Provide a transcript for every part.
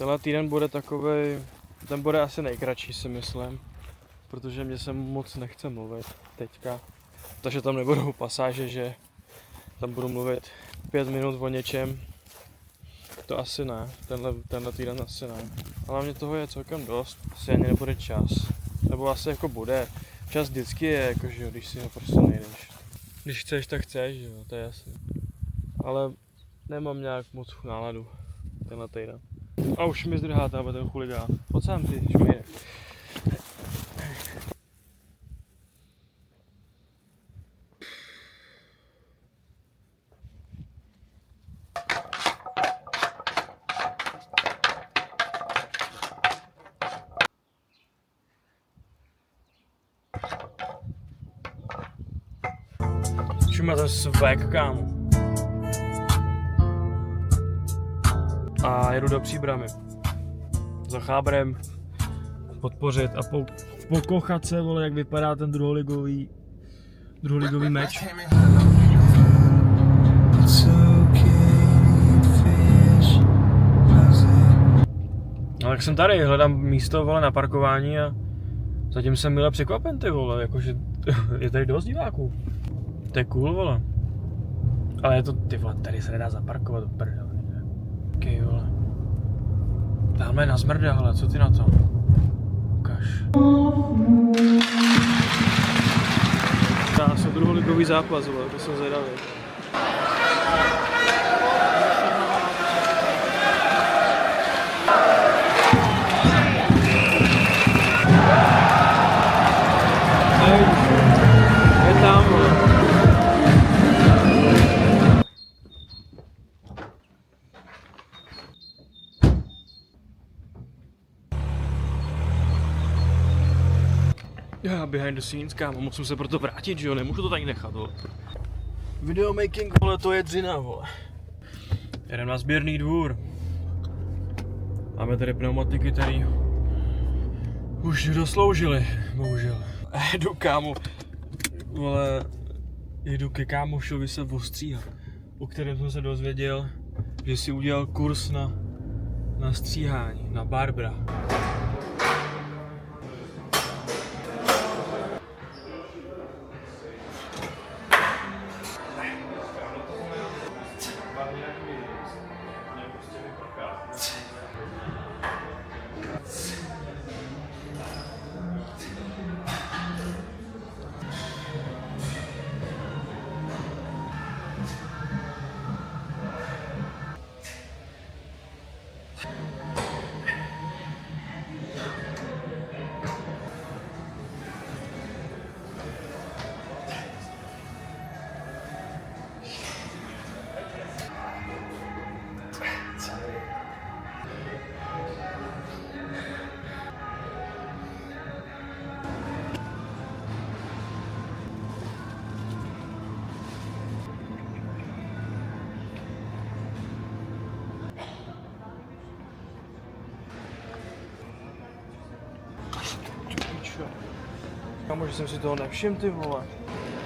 Tenhle týden bude takovej, ten bude asi nejkratší, si myslím, protože mě se moc nechce mluvit teďka, takže tam nebudou pasáže, že tam budu mluvit 5 minut o něčem, to asi ne, tenhle týden asi ne, ale mě toho je celkem dost, asi ani nebude čas, nebo asi jako bude, čas vždycky je, jakože když si ho prostě nejdeš, když chceš, tak chceš, jo, to je jasný, ale nemám nějak moc náladu tenhle týden. A už mi zdrhá táhle ten chuligán. Pojď sem ty, šmíre. Čuma ten svek, kámo. A jedu do Příbrami. Za Chábrem podpořit a pokochat se, vole, jak vypadá ten druholigový meč. No tak jsem tady, hledám místo, vole, na parkování a zatím jsem mile překvapen, ty vole, jakože je tady dost diváků. To je cool, vole. Ale je to, ty vole, tady se nedá zaparkovat do prdele. Okej, vole. Tamhle na zmrda, hele, co ty na to? Ukaž. Dá se druholigový zápas, vole, to jsem zvědavý. Je tam, vole. Já behind the scenes, kámo, musím se proto vrátit, že jo, nemůžu to tady nechat, vole. Videomaking, vole, to je dřina, vole. Jedem na sběrný dvůr. Máme tady pneumatiky, tady už dosloužili, bohužel. Jedu, kámo, vole, jedu ke kámošovi se ostříhat, o kterém jsem se dozvěděl, že si udělal kurz na stříhání, na barbera. Kámo, že jsem si toho nevšiml, ty vole.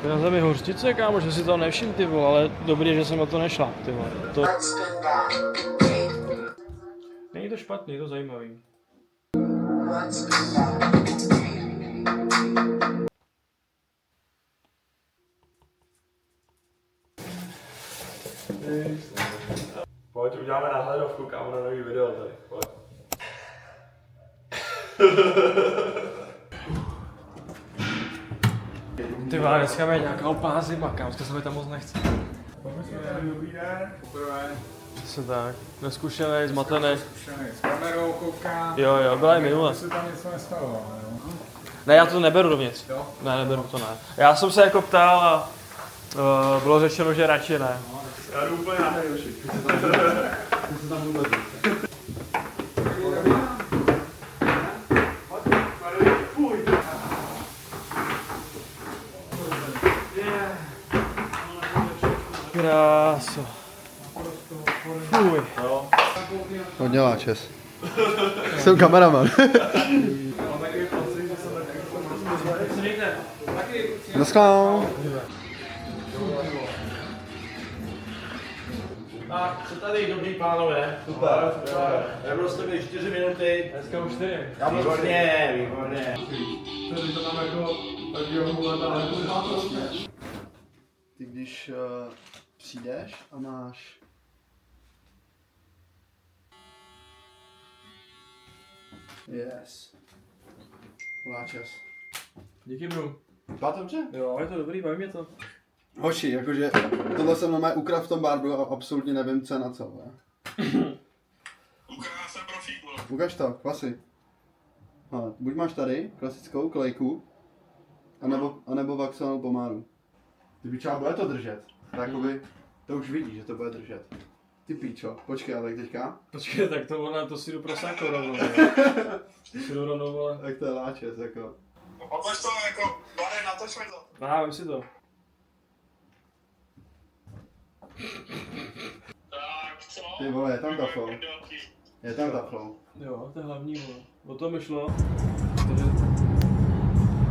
To je na zemi hořčice, kámo, že si toho nevšiml, ty vole, ale dobrý, že jsem na to nešla, ty vole. To... Není to špatný, je to zajímavý. Pojď, uděláme náhledovku, kámo, na nový video tady, pojď. Ty vole, dneska je nějaká úplná zima, kámo, se mi tam moc nechce. Dobrý den, poprvé. Přesně tak, neskušenej, zmatený. S kamerou koukám. Jo, byla i minule. Se tam něco nestalo, jo? Ne, já to neberu dovnitř. Jo? Ne, neberu to, ne. Já jsem se jako ptal a bylo řečeno, že radši ne. Já jdu úplně na nejlepší. Kráso. Fuj. To dělá čes. Jsem kameraman. Naschledanou. A co tady, dobrý pánové? Super. Nebyl jste mi 4 minuty. Dneska už 4. Výborně, výborně. Tady to tam jako Ty když přijdeš a máš... Yes. Má čas. Díky, bro. Vypadá to dobře? Jo, je to dobrý, baví mě to. Hoši, jakože tohle jsem na mé ukrad v tom barbu a absolutně nevím, co je na co. Ukaž to, klasy. Buď máš tady klasickou klejku, anebo vaxovanou pomáru. Kdyby třeba bude to držet, tak jakoby, to už vidíš, že to bude držet. Ty píčo, počkej, ale teďka. Počkej, tak to si jdu prosáko rovnou. Si jdu rovnou, vole. Tak to je láčec, jako. Odlož to jako, Barry, natoč mi to. Vem si to. Tak co? Ty vole, je tam ta flow. Je tam ta flow. Jo, to je hlavní, vole. O tom mi šlo.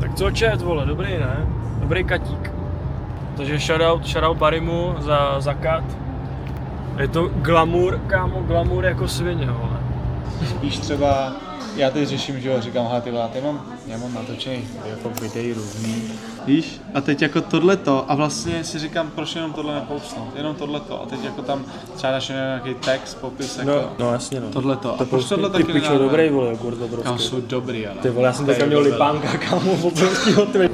Tak co čet, vole, dobrý, ne? Dobrý katík. Takže shoutout Barimu za kat. Je to glamour, kámo, glamour jako svině, vole. Spíš třeba, já teď řeším, že jo, říkám, hele ty vole, já mám natočený jako videj různý. Víš, a teď jako tohleto, a vlastně si říkám, proč jenom tohle nepousnout, jenom tohleto, a teď jako tam třeba dáš nějaký text, popis, jako No jasně, no. tohleto, a proč tohle Ty taky pičo, nedáme? dobrý, vole, kurva, obrovský. Kámo, jsou dobrý, ale. Ty vole, já jsem teďka měl lipánka, kámo, obrovskýho, ty.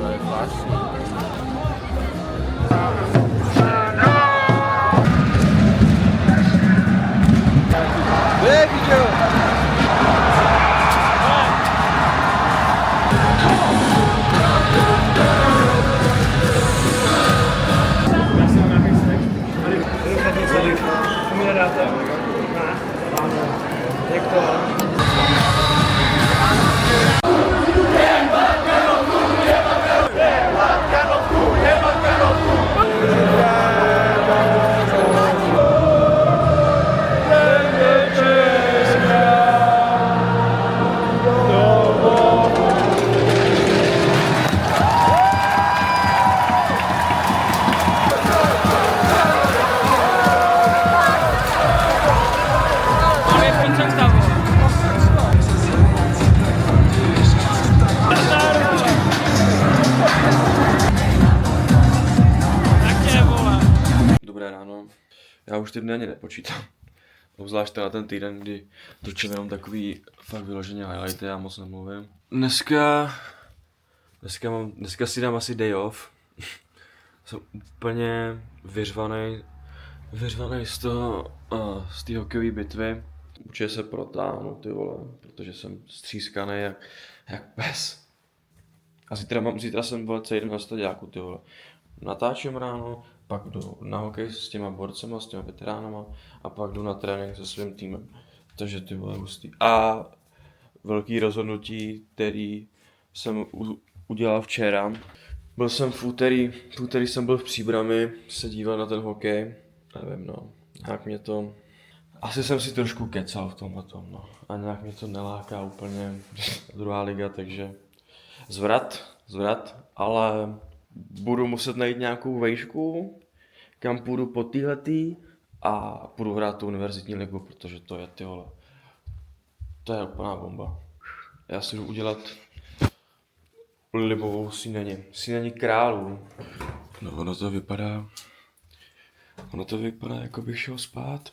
Dobré ráno. Já už ty dny ani nepočítám. Obzvlášť na ten týden, kdy točím jenom takový fakt vyloženě highlighty, já moc nemluvím. Dneska si dám asi day off. Jsem úplně vyřvaný z té hokejové bitvy. Určitě se protáhnu, ty vole, protože jsem střískaný jak pes. A zítra jsem byl celý den na staďáku, ty vole. Natáčím ráno, pak jdu na hokej s těma borcema, s těma veteránama a pak jdu na trénink se svým týmem. Takže ty vole hustý. A velký rozhodnutí, který jsem udělal včera. Byl jsem v úterý jsem byl v Příbrami se dívat na ten hokej. Nevím, no, nějak mě to... Asi jsem si trošku kecal v tomhletom, no. A nějak mě to neláká úplně druhá liga, takže zvrat, ale budu muset najít nějakou vejšku, kam půjdu po téhletý a půjdu hrát tu univerzitní ligu, protože to je, ty vole, to je úplná bomba. Já si jdu udělat libovou snídaní králů. No ono to vypadá, jako bych šel spát.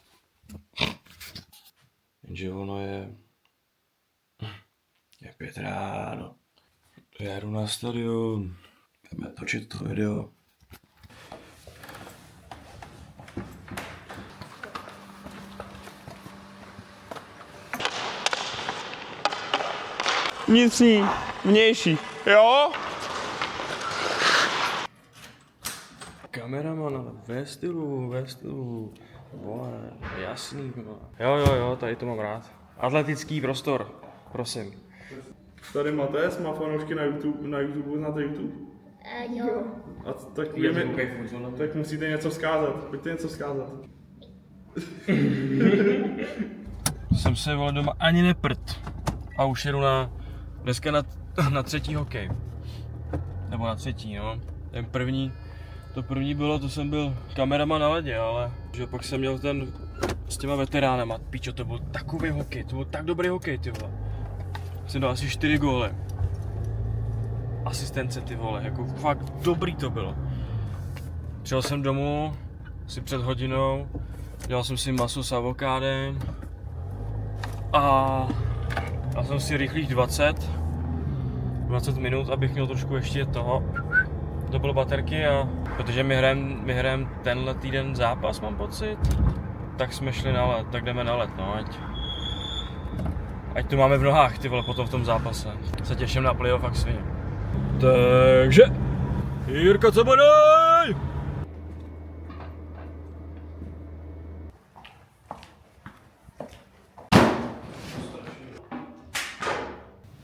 Jenže ono je 5 ráno. Já jdu na stadion. Jdeme točit to video. Vnitřní, vnější, jo? Kameraman, ve stylu. Vole, jasný. Jo, tady to mám rád. Atletický prostor, prosím. Tady Matez má fanoušky na YouTube, znáte YouTube? Jo. A tak musíte něco vzkázat, pojďte něco vzkázat. Jsem se, vole, doma ani neprt. A už jedu dneska na třetí hokej. Nebo na třetí, no. To první bylo, to jsem byl kameraman na ledě, ale že pak jsem měl ten s těma veteránama, píčo, to byl takový hokej, to byl tak dobrý hokej, ty vole. Jsem dal asi 4 góly. Asistence, ty vole, jako fakt dobrý to bylo. Přijel jsem domů, asi před hodinou, dělal jsem si maso s avokádem a dal jsem si rychlých 20 minut, abych měl trošku ještě toho, dobil baterky a protože my hrajeme tenhle týden zápas, mám pocit, tak jsme šli na let, tak jdeme na let, no, ať to máme v nohách, ty vole, potom v tom zápase. Se těším na playoff, fakt svině. Takže, Jirka, co bodaj!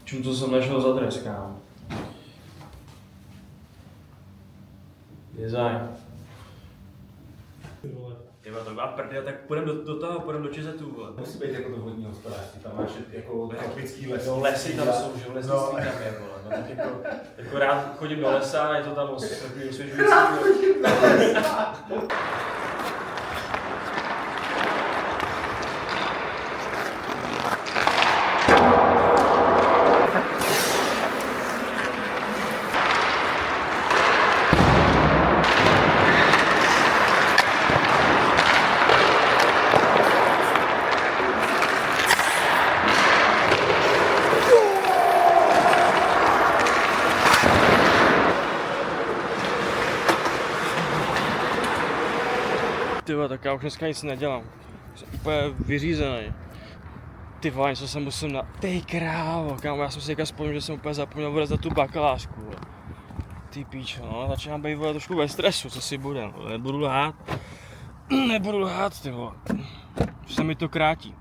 Čím to jsem našel za dres, kámo? Je zájem. Tyba, to byla prdě, tak půjdeme do toho, půjdeme do Čezetu, vole. Musí být jako to vodní hospodářství, tam máš jako tropický les. No, lesy tam jsou, že lesnictví tam je, vole. No, tak jako rád chodím do lesa a je to tam takový osvěžující. Tyba, tak já už dneska nic nedělám. Jsem úplně vyřízený. Ty vole, něco se musím na... Ty krávo, kámo, já jsem si vzpomněl, že jsem úplně zapomněl odezdat tu bakalářku, vole. Ty píčo, no, začínám být, vole, trošku ve stresu, co si bude, vole. Nebudu lhát, ty vole. Už se mi to krátí.